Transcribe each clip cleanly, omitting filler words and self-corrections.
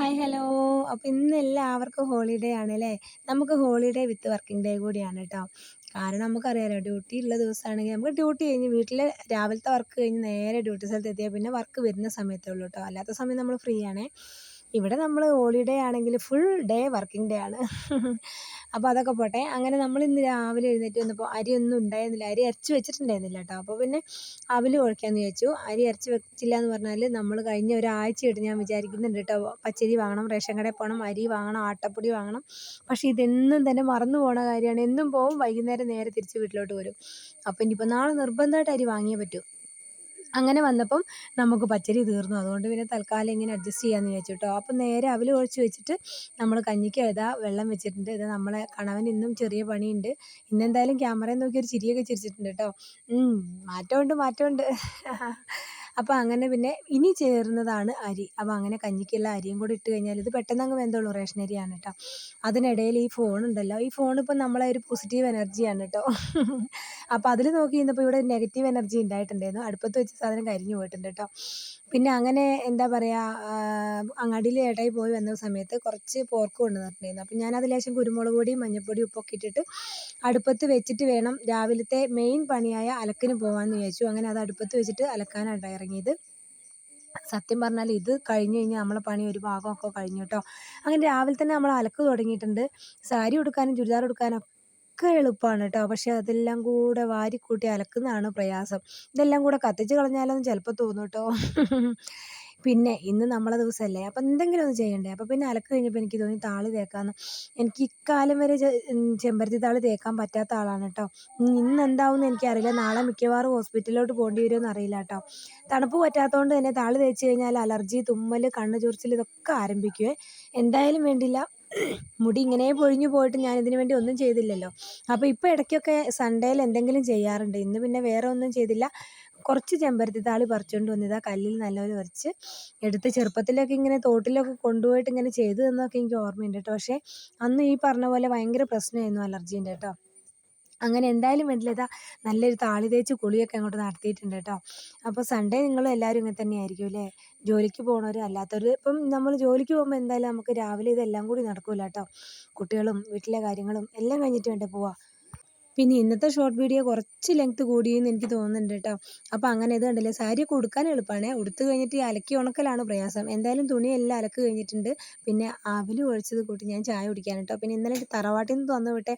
Hi hello. അപ്പോൾ ഇന്ന് എല്ലാവർക്കും ഹോളിഡേ ആണല്ലേ. നമുക്ക് ഹോളിഡേ വിത്ത് വർക്കിംഗ് ഡേ കൂടിയാണ് കേട്ടോ. കാരണം നമുക്കറിയാലോ ഡ്യൂട്ടി ഉള്ള ദിവസമാണെങ്കിൽ നമുക്ക് ഡ്യൂട്ടി കഴിഞ്ഞ് വീട്ടിൽ രാവിലത്തെ വർക്ക് കഴിഞ്ഞ് നേരെ ഡ്യൂട്ടി സ്ഥലത്ത് എത്തിയാൽ പിന്നെ വർക്ക് വരുന്ന സമയത്തേ ഉള്ളൂ കേട്ടോ. അല്ലാത്ത സമയം നമ്മൾ ഫ്രീ ആണേ. ഇവിടെ നമ്മൾ ഹോളിഡേ ആണെങ്കിൽ ഫുൾ ഡേ വർക്കിംഗ് ഡേ ആണ്. അപ്പോൾ അതൊക്കെ പോട്ടെ. അങ്ങനെ നമ്മൾ ഇന്ന് രാവിലെ എഴുന്നേറ്റ് വന്നപ്പോൾ അരിയൊന്നും ഉണ്ടായിരുന്നില്ല. അരി അരച്ച് വെച്ചിട്ടുണ്ടായിരുന്നില്ല കേട്ടോ. അപ്പോൾ പിന്നെ അവിൽ കുഴക്കാമെന്ന് വിചാരിച്ചു. അരി അരച്ച് വെച്ചില്ല എന്ന് പറഞ്ഞാൽ നമ്മൾ കഴിഞ്ഞ ഒരാഴ്ചയായിട്ട് ഞാൻ വിചാരിക്കുന്നുണ്ട് കേട്ടോ, പച്ചരി വാങ്ങണം, റേഷൻ കടയിൽ പോകണം, അരി വാങ്ങണം, ആട്ടപ്പൊടി വാങ്ങണം. പക്ഷേ ഇതെന്നും തന്നെ മറന്നു പോണ കാര്യമാണ്. എന്നും പോവും, വൈകുന്നേരം നേരെ തിരിച്ച് വീട്ടിലോട്ട് വരും. അപ്പോൾ ഇനിയിപ്പോൾ നാളെ നിർബന്ധമായിട്ട് അരി വാങ്ങിയേ പറ്റൂ. അങ്ങനെ വന്നപ്പം നമുക്ക് പച്ചരി തീർന്നു. അതുകൊണ്ട് പിന്നെ തൽക്കാലം ഇങ്ങനെ അഡ്ജസ്റ്റ് ചെയ്യാമെന്ന് വിചാരിച്ചു കേട്ടോ. അപ്പം നേരെ അവിൽ കുഴച്ച് വെച്ചിട്ട് നമ്മൾ കഞ്ഞിക്ക് ഇതാ വെള്ളം വെച്ചിട്ടുണ്ട്. ഇത് നമ്മളെ കണവൻ ഇന്നും ചെറിയ പണിയുണ്ട്. ഇന്നെന്തായാലും ക്യാമറയിൽ നോക്കി ഒരു ചിരിയൊക്കെ ചിരിച്ചിട്ടുണ്ട് കേട്ടോ. മാറ്റമുണ്ട് മാറ്റമുണ്ട്. അപ്പോൾ അങ്ങനെ പിന്നെ ഇനി ചേർന്നതാണ് അരി. അപ്പോൾ അങ്ങനെ കഞ്ഞിക്കുള്ള അരിയും കൂടി ഇട്ട് കഴിഞ്ഞാൽ ഇത് പെട്ടെന്ന് അങ്ങ് വെന്തോളൂ. റേഷൻ അരിയാണ് കേട്ടോ. അതിനിടയിൽ ഈ ഫോണുണ്ടല്ലോ, ഈ ഫോണിപ്പോൾ നമ്മളെ ഒരു പോസിറ്റീവ് എനർജിയാണ് കേട്ടോ. അപ്പോൾ അതിൽ നോക്കി ഇന്നിപ്പോൾ ഇവിടെ നെഗറ്റീവ് എനർജി ഉണ്ടായിട്ടുണ്ടായിരുന്നു. അടുപ്പത്ത് വെച്ച സാധനം കരിഞ്ഞു പോയിട്ടുണ്ട് കേട്ടോ. പിന്നെ അങ്ങനെ എന്താ പറയുക, അങ്ങാടിയിൽ ഏട്ടായി പോയി വന്ന സമയത്ത് കുറച്ച് പോർക്ക് കൊണ്ടുവന്നിട്ടുണ്ടായിരുന്നു. അപ്പോൾ ഞാനത് ലേശം കുരുമുളക് പൊടിയും മഞ്ഞൾപ്പൊടിയും ഉപ്പൊക്കെ ഇട്ടിട്ട് അടുപ്പത്ത് വെച്ചിട്ട് വേണം രാവിലത്തെ മെയിൻ പണിയായ അലക്കിന് പോകാമെന്ന് വിചാരിച്ചു. അങ്ങനെ അത് അടുപ്പത്ത് വെച്ചിട്ട് അലക്കാനാണ് ഇറങ്ങിയത്. സത്യം പറഞ്ഞാൽ ഇത് കഴിഞ്ഞ് കഴിഞ്ഞാൽ നമ്മളെ പണി ഒരു ഭാഗമൊക്കെ കഴിഞ്ഞു കേട്ടോ. അങ്ങനെ രാവിലെ തന്നെ നമ്മൾ അലക്ക് തുടങ്ങിയിട്ടുണ്ട്. സാരി ഉടുക്കാനും ചുരിദാർ ഉടുക്കാനും ഒക്കെ എളുപ്പമാണ് കേട്ടോ. പക്ഷേ അതെല്ലാം കൂടെ വാരിക്കൂട്ടി അലക്കുന്നതാണ് പ്രയാസം. ഇതെല്ലാം കൂടെ കത്തിച്ച് കളഞ്ഞാലോന്ന് ചിലപ്പോൾ തോന്നും കേട്ടോ. പിന്നെ ഇന്ന് നമ്മളെ ദിവസമല്ലേ, അപ്പം എന്തെങ്കിലും ഒന്ന് ചെയ്യണ്ടേ. അപ്പോൾ പിന്നെ അലക്ക് കഴിഞ്ഞപ്പോൾ എനിക്ക് തോന്നി താളി തേക്കാമെന്ന്. എനിക്ക് ഇക്കാലം വരെ ചെമ്പരത്തി താളി തേക്കാൻ പറ്റാത്ത ആളാണ് കേട്ടോ. ഇന്ന് എന്താവുമെന്ന് എനിക്കറിയില്ല. നാളെ മിക്കവാറും ഹോസ്പിറ്റലിലോട്ട് പോകേണ്ടി വരുമെന്ന് അറിയില്ല കേട്ടോ. തണുപ്പ് പറ്റാത്തതുകൊണ്ട് തന്നെ താളി തേച്ച് കഴിഞ്ഞാൽ അലർജി, തുമ്മൽ, കണ്ണ് ചൊറിച്ചിൽ ഇതൊക്കെ ആരംഭിക്കുമേ. എന്തായാലും വേണ്ടില്ല, മുടി ഇങ്ങനെ പൊഴിഞ്ഞു പോയിട്ട് ഞാനിതിന് വേണ്ടി ഒന്നും ചെയ്തില്ലല്ലോ. അപ്പോൾ ഇപ്പോൾ ഇടയ്ക്കൊക്കെ സൺഡേയിൽ എന്തെങ്കിലും ചെയ്യാറുണ്ട്. ഇന്ന് പിന്നെ വേറെ ഒന്നും ചെയ്തില്ല. കുറച്ച് ചെമ്പരത്തി താളി പറിച്ചുകൊണ്ട് വന്നിതാ കല്ലിൽ നല്ലപോലെ ഉരച്ച് എടുത്ത്. ചെറുപ്പത്തിലൊക്കെ ഇങ്ങനെ തോട്ടിലൊക്കെ കൊണ്ടുപോയിട്ട് ഇങ്ങനെ ചെയ്തു തന്നൊക്കെ എനിക്ക് ഓർമ്മയുണ്ട് കേട്ടോ. പക്ഷേ അന്ന് ഈ പറഞ്ഞ പോലെ ഭയങ്കര പ്രശ്നമായിരുന്നു അലർജീൻ്റെ കേട്ടോ. അങ്ങനെ എന്തായാലും വേണ്ടില്ല, ഇതാ നല്ലൊരു താളി തേച്ച് കുളിയൊക്കെ അങ്ങോട്ട് നടത്തിയിട്ടുണ്ട് കേട്ടോ. അപ്പോൾ സൺഡേ നിങ്ങളും എല്ലാവരും ഇങ്ങനെ തന്നെയായിരിക്കും അല്ലേ, ജോലിക്ക് പോകണവർ അല്ലാത്തവർ. ഇപ്പം നമ്മൾ ജോലിക്ക് പോകുമ്പോൾ എന്തായാലും നമുക്ക് രാവിലെ ഇതെല്ലാം കൂടി നടക്കില്ല കേട്ടോ. കുട്ടികളും വീട്ടിലെ കാര്യങ്ങളും എല്ലാം കഴിഞ്ഞിട്ട് വേണ്ടേ പോവാം. പിന്നെ ഇന്നത്തെ ഷോർട്ട് വീഡിയോ കുറച്ച് ലെങ്ത് കൂടിയെന്ന് എനിക്ക് തോന്നുന്നുണ്ട് കേട്ടോ. അപ്പോൾ അങ്ങനെ ഇത് കണ്ടില്ലേ, സാരിയൊക്കെ ഉടുക്കാൻ എളുപ്പമാണ്. ഉടുത്ത് കഴിഞ്ഞിട്ട് ഈ അലക്കി ഉണക്കലാണ് പ്രയാസം. എന്തായാലും തുണിയെല്ലാം അലക്ക് കഴിഞ്ഞിട്ടുണ്ട്. പിന്നെ അവിൽ കുഴച്ചത് കൂട്ടി ഞാൻ ചായ കുടിക്കാൻ കേട്ടോ. പിന്നെ ഇന്നലെ തറവാട്ടിൽ നിന്ന് തന്നു വിട്ടെ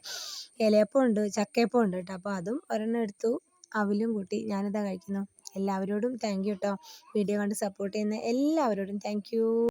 ഇലയപ്പം ഉണ്ട്, ചക്കയപ്പം ഉണ്ട് കേട്ടോ. അപ്പോൾ അതും ഒരെണ്ണം എടുത്തു, അവിലും കൂട്ടി ഞാനിതാ കഴിക്കുന്നു. എല്ലാവരോടും താങ്ക് യു കേട്ടോ. വീഡിയോ കണ്ട് സപ്പോർട്ട് ചെയ്യുന്ന എല്ലാവരോടും താങ്ക് യു.